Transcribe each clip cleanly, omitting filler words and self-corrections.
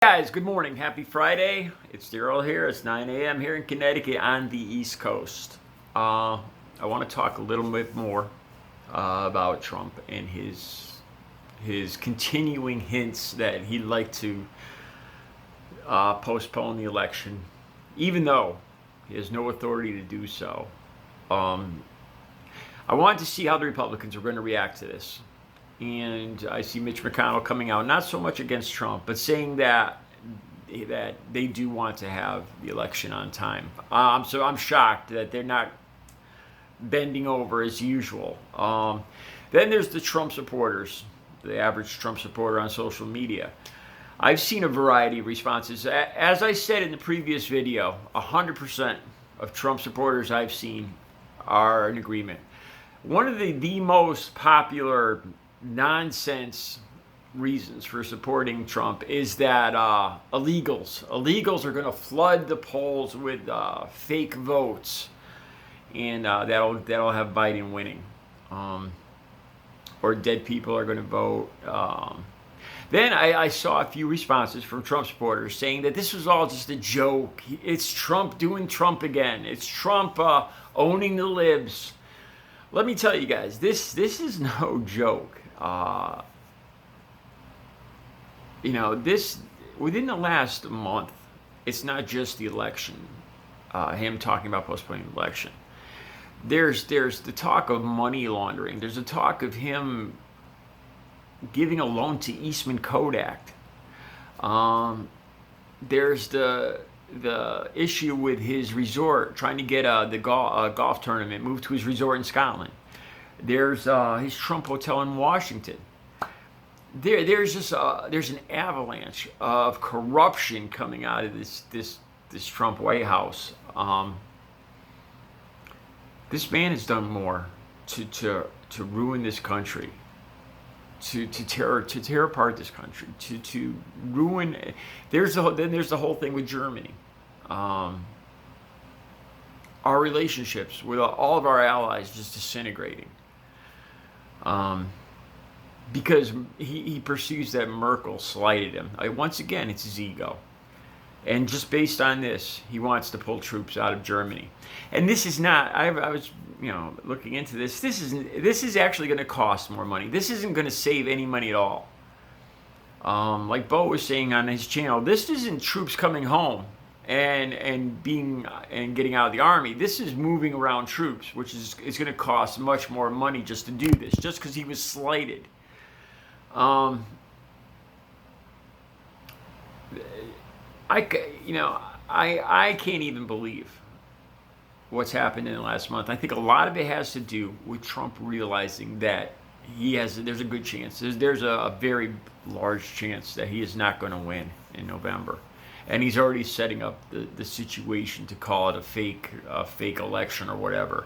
Guys, good morning. Happy Friday. It's Daryl here. It's 9 a.m. here in Connecticut on the East Coast. I want to talk a little bit more about Trump and his continuing hints that he'd like to postpone the election, even though he has no authority to do so. I wanted to see how the Republicans are going to react to this. And I see Mitch McConnell coming out, not so much against Trump, but saying that they do want to have the election on time. So I'm shocked that they're not bending over as usual. Then there's the Trump supporters, the average Trump supporter on social media. I've seen a variety of responses. As I said in the previous video, 100% of Trump supporters I've seen are in agreement. One of the most popular nonsense reasons for supporting Trump is that illegals are going to flood the polls with fake votes, and that'll have Biden winning, or dead people are going to vote. Then I saw a few responses from Trump supporters saying that this was all just a joke. It's Trump doing Trump again. It's Trump owning the libs. Let me tell you guys, this is no joke. This within the last month, it's not just the election. Him talking about postponing the election. There's the talk of money laundering. There's a talk of him giving a loan to Eastman Kodak. There's the issue with his resort, trying to get the golf tournament moved to his resort in Scotland. There's his Trump hotel in Washington. There's an avalanche of corruption coming out of this Trump White House. This man has done more to ruin this country, to tear apart this country, to ruin. Then there's the whole thing with Germany. Our relationships with all of our allies just disintegrating. Because he perceives that Merkel slighted him. Once again, it's his ego. And just based on this, he wants to pull troops out of Germany. And this is not, I was looking into this. This is actually going to cost more money. This isn't going to save any money at all. Like Bo was saying on his channel, this isn't troops coming home and getting out of the army. This is moving around troops, which is going to cost much more money just to do this, just because he was slighted. I can't even believe what's happened in the last month. I think a lot of it has to do with Trump realizing that there's a good chance, there's a very large chance that he is not going to win in November. And he's already setting up the situation to call it a fake election or whatever.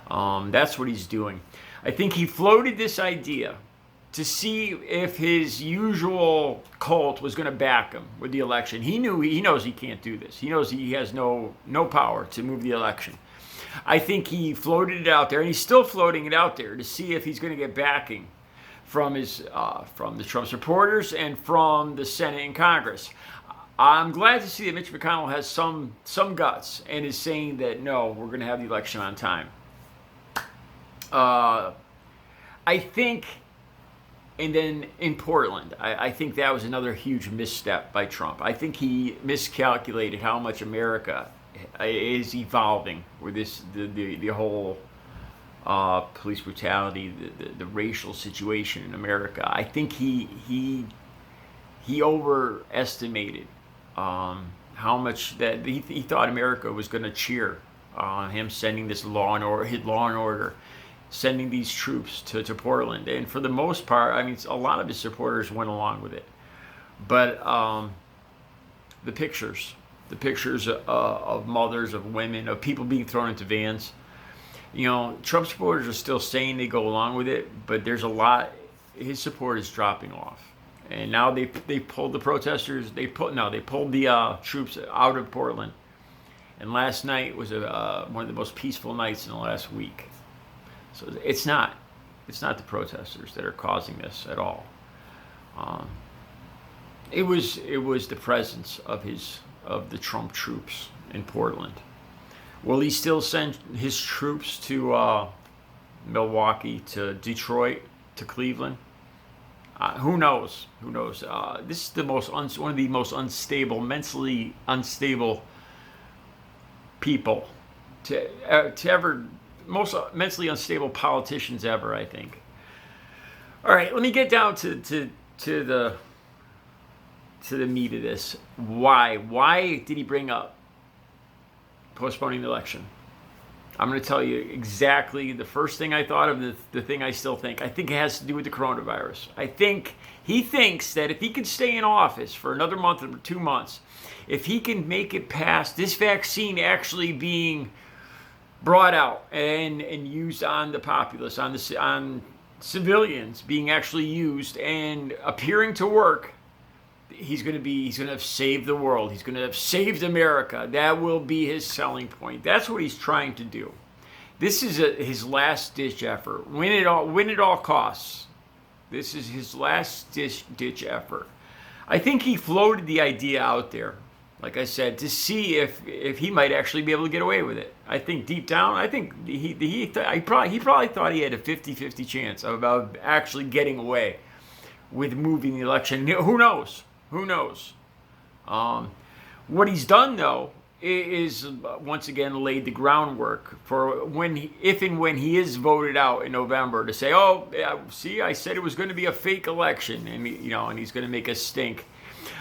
That's what he's doing. I think he floated this idea to see if his usual cult was going to back him with the election. He knows he can't do this. He knows he has no power to move the election. I think he floated it out there, and he's still floating it out there to see if he's going to get backing from the Trump supporters and from the Senate and Congress. I'm glad to see that Mitch McConnell has some guts and is saying that no, we're going to have the election on time. I think. And then in Portland, I think that was another huge misstep by Trump. I think he miscalculated how much America is evolving with the whole police brutality, the racial situation in America. I think he overestimated how much that he thought America was going to cheer on him sending this law and order. Sending these troops to Portland. And for the most part, I mean, a lot of his supporters went along with it. But the pictures of mothers, of women, of people being thrown into vans, Trump supporters are still saying they go along with it, but there's a lot, his support is dropping off. And now they pulled the protesters, they pulled the troops out of Portland. And last night was one of the most peaceful nights in the last week. So it's not the protesters that are causing this at all. it was the presence of the Trump troops in Portland. Will he still send his troops to Milwaukee, to Detroit, to Cleveland? Who knows? Who knows? This is one of the most unstable, mentally unstable people to ever, most mentally unstable politicians ever, I think. All right, let me get down to the meat of this. Why did he bring up postponing the election? I'm going to tell you exactly the first thing I thought of, the thing I still think. I think it has to do with the coronavirus. I think he thinks that if he can stay in office for another month or 2 months, if he can make it past this vaccine actually being brought out and used on the populace, on civilians being actually used and appearing to work, he's going to have saved the world. He's going to have saved America. That will be his selling point. That's what he's trying to do. This is his last ditch effort. Win at all costs. This is his last ditch effort. I think he floated the idea out there, like I said, to see if he might actually be able to get away with it. I think deep down, I think he probably thought he had a 50-50 chance of actually getting away with moving the election. Who knows? Who knows? What he's done, though, is once again laid the groundwork for if and when he is voted out in November, to say, "Oh, yeah, see, I said it was going to be a fake election," and and he's going to make us stink.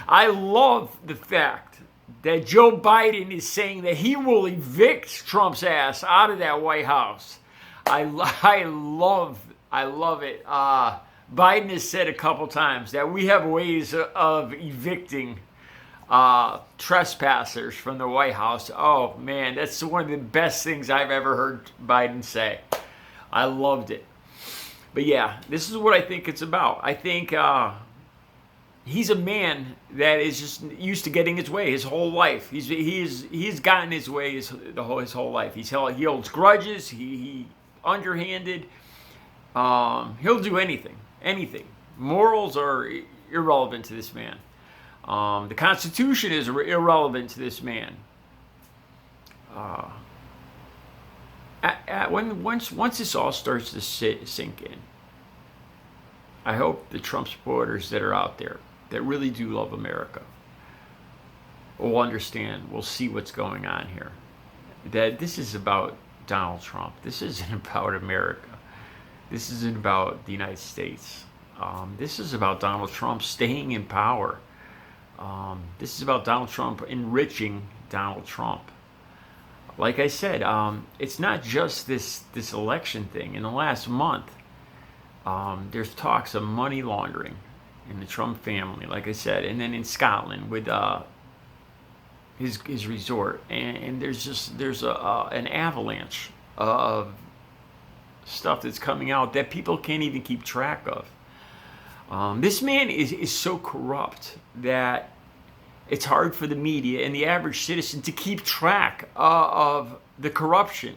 I love the fact that Joe Biden is saying that he will evict Trump's ass out of that White House. I love it. Biden has said a couple times that we have ways of evicting trespassers from the White House. Oh, man, that's one of the best things I've ever heard Biden say. I loved it. But yeah, this is what I think it's about. I think he's a man that is just used to getting his way his whole life. He's gotten his way his whole life. He holds grudges. He underhanded. He'll do anything. Anything. Morals are irrelevant to this man. The Constitution is irrelevant to this man. Once this all starts to sink in, I hope the Trump supporters that are out there that really do love America will understand, will see what's going on here. That this is about Donald Trump. This isn't about America. This isn't about the United States. This is about Donald Trump staying in power. This is about Donald Trump enriching Donald Trump. Like I said, it's not just this election thing. In the last month, there's talks of money laundering in the Trump family, like I said, and then in Scotland with his resort, and there's an avalanche of stuff that's coming out that people can't even keep track of. This man is so corrupt that it's hard for the media and the average citizen to keep track of the corruption.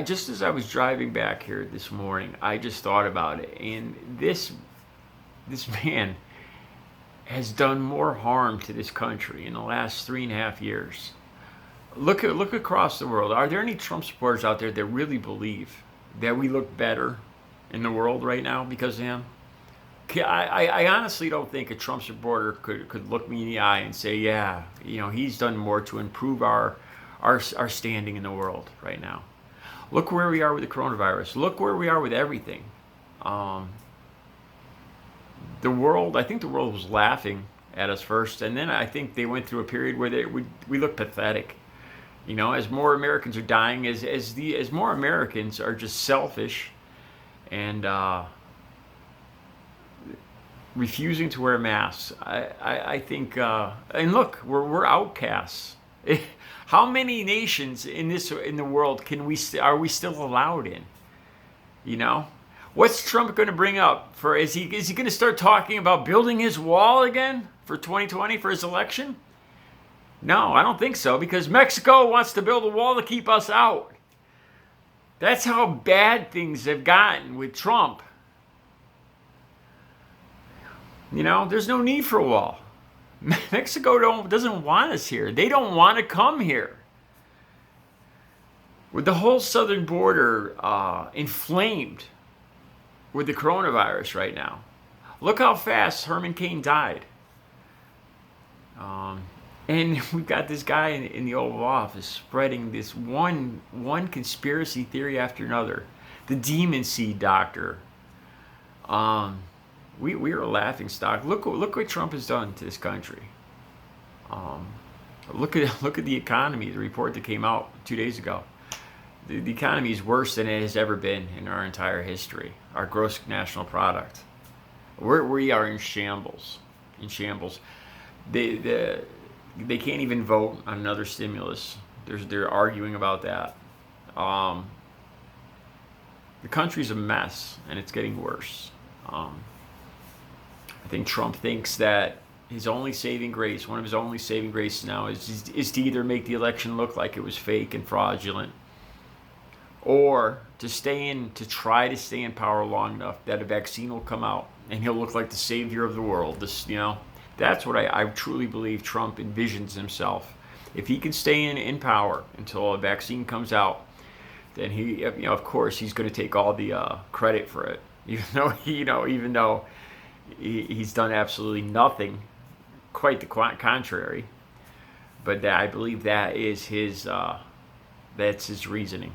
Just as I was driving back here this morning, I just thought about it, and this man has done more harm to this country in the last 3.5 years. Look across the world. Are there any Trump supporters out there that really believe that we look better in the world right now because of him? I honestly don't think a Trump supporter could look me in the eye and say, yeah, he's done more to improve our standing in the world right now. Look where we are with the coronavirus. Look where we are with everything. I think the world was laughing at us first, and then I think they went through a period where we look pathetic. As more Americans are dying, as more Americans are just selfish and refusing to wear masks. I think, and look, we're outcasts. How many nations in the world are we still allowed in? What's Trump going to bring up? Is he going to start talking about building his wall again for 2020 for his election? No, I don't think so, because Mexico wants to build a wall to keep us out. That's how bad things have gotten with Trump. You know, there's no need for a wall. Mexico doesn't want us here. They don't want to come here. With the whole southern border inflamed with the coronavirus right now. Look how fast Herman Cain died. And we've got this guy in the Oval Office spreading this one conspiracy theory after another. The demon seed doctor. We are a laughing stock. Look what Trump has done to this country. Look at the economy. The report that came out 2 days ago. The economy is worse than it has ever been in our entire history. Our gross national product. We are in shambles. In shambles. They can't even vote on another stimulus. They're arguing about that. The country's a mess, and it's getting worse. I think Trump thinks that his only saving grace, one of his only saving graces now, is to either make the election look like it was fake and fraudulent, or to try to stay in power long enough that a vaccine will come out and he'll look like the savior of the world. That's what I truly believe Trump envisions himself. If he can stay in power until a vaccine comes out, then he, of course, he's going to take all the credit for it, even though he's done absolutely nothing, quite the contrary. But I believe that is that's his reasoning.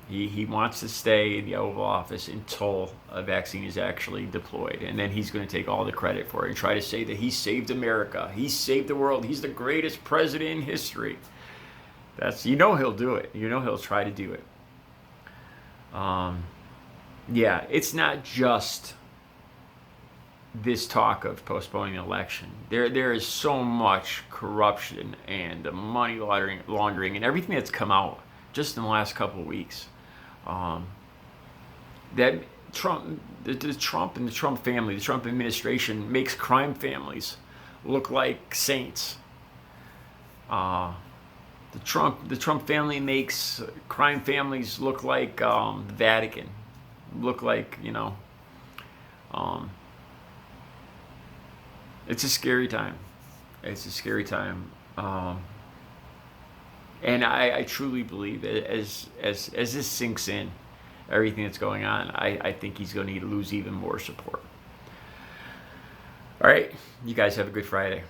He wants to stay in the Oval Office until a vaccine is actually deployed. And then he's going to take all the credit for it and try to say that he saved America. He saved the world. He's the greatest president in history. He'll do it. He'll try to do it. Yeah, it's not just this talk of postponing the election. There is so much corruption and the money laundering and everything that's come out just in the last couple of weeks. That Trump and the Trump family, the Trump administration makes crime families look like saints. The Trump family makes crime families look like the Vatican, look like it's a scary time. It's a scary time. And I truly believe that as this sinks in, everything that's going on, I think he's going to lose even more support. All right, you guys have a good Friday.